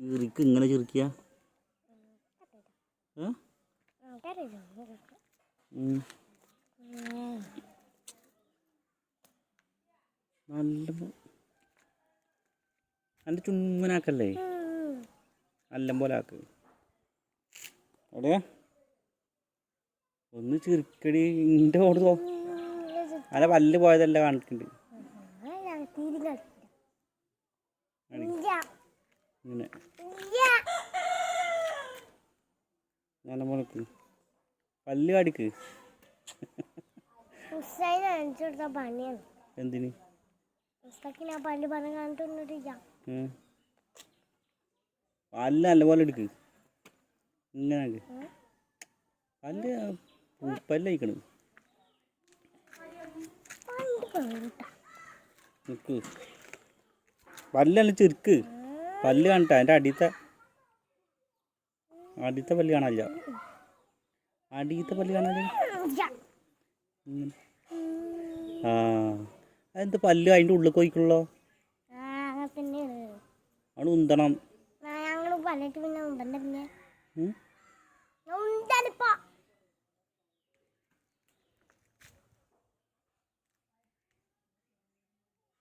ചിരിക്ക് ഇങ്ങനെ ചിരിക്കുക. നല്ല നല്ല ചുമ്മനാക്കല്ലേ, നല്ലം പോലെ ആക്ക്. എവിടെയാ ഒന്ന് ചിരിക്കടി. ഇൻ്റെ ഓട് അല്ല പല്ല് പോയതല്ല കാണിക്കുന്നുണ്ട്. ഇങ്ങനെ നല്ല മോൾക്ക് പല്ല് കാടിക്ക്. എന്തിന് പല്ല് നല്ലപോലെ എടുക്ക്. ഇങ്ങനെ പല്ല് പല്ല് അയക്കണം. നിക്ക് പല്ലല്ല ചെറുക്ക്. പല്ല് കാണട്ടെ. അതിൻ്റെ അടിയത്തെ പല്ല് കാണാനില്ല. അടിയത്തെ പല്ല് കാണാൻ. ആ അതെന്ത് പല്ല് അതിൻ്റെ ഉള്ളിൽ പോയിക്കുള്ളോ? അവിടെ ഉന്തണം.